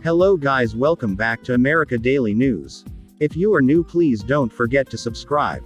Hello guys, welcome back to America Daily News. If you are new, please don't forget to subscribe.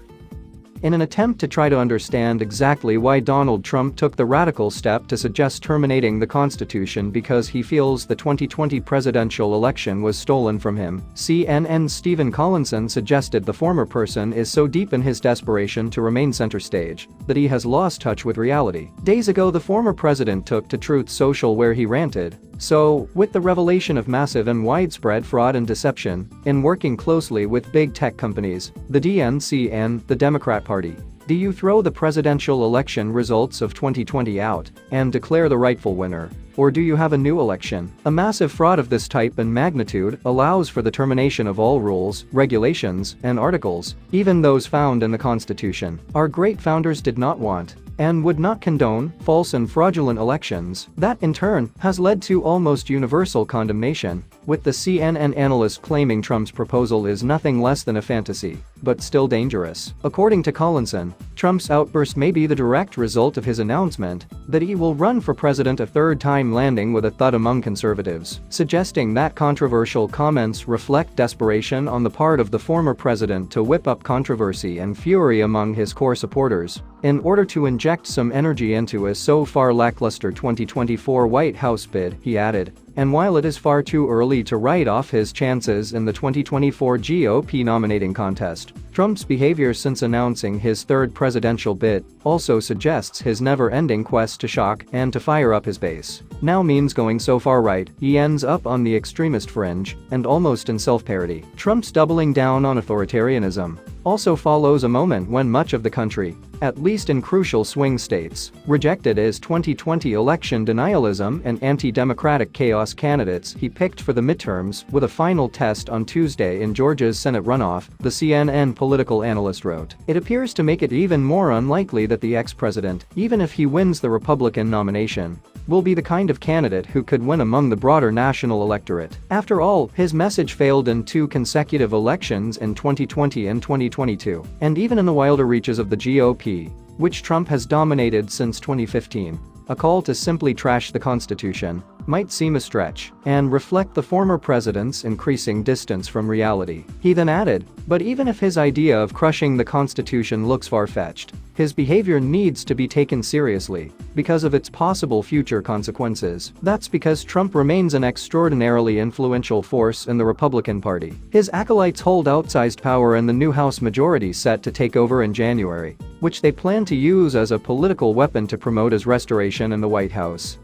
In an attempt to try to understand exactly why Donald Trump took the radical step to suggest terminating the Constitution because he feels the 2020 presidential election was stolen from him, CNN's Stephen Collinson suggested the former person is so deep in his desperation to remain center stage that he has lost touch with reality. Days ago, the former president took to Truth Social where he ranted, "So, with the revelation of massive and widespread fraud and deception, in working closely with big tech companies, the DNC and the Democrat Party, do you throw the presidential election results of 2020 out and declare the rightful winner? Or do you have a new election? A massive fraud of this type and magnitude allows for the termination of all rules, regulations, and articles, even those found in the Constitution. Our great founders did not want and would not condone false and fraudulent elections. That in turn has led to almost universal condemnation, with the CNN analyst claiming Trump's proposal is nothing less than a fantasy, but still dangerous. According to Collinson, Trump's outburst may be the direct result of his announcement that he will run for president a third time, landing with a thud among conservatives, suggesting that controversial comments reflect desperation on the part of the former president to whip up controversy and fury among his core supporters in order to inject some energy into a so far lackluster 2024 White House bid, he added. And while it is far too early to write off his chances in the 2024 GOP nominating contest, Trump's behavior since announcing his third presidential bid also suggests his never-ending quest to shock and to fire up his base now means going so far right, he ends up on the extremist fringe and almost in self-parody. Trump's doubling down on authoritarianism also follows a moment when much of the country, at least in crucial swing states, rejected his 2020 election denialism and anti-democratic chaos candidates he picked for the midterms, with a final test on Tuesday in Georgia's Senate runoff, the CNN political analyst wrote. It appears to make it even more unlikely that the ex-president, even if he wins the Republican nomination, will be the kind of candidate who could win among the broader national electorate. After all, his message failed in 2 consecutive elections in 2020 and 2022, and even in the wilder reaches of the GOP, which Trump has dominated since 2015. A call to simply trash the Constitution might seem a stretch and reflect the former president's increasing distance from reality. He then added, but even if his idea of crushing the Constitution looks far-fetched, his behavior needs to be taken seriously because of its possible future consequences. That's because Trump remains an extraordinarily influential force in the Republican Party. His acolytes hold outsized power in the new House majority set to take over in January, which they plan to use as a political weapon to promote his restoration in the White House.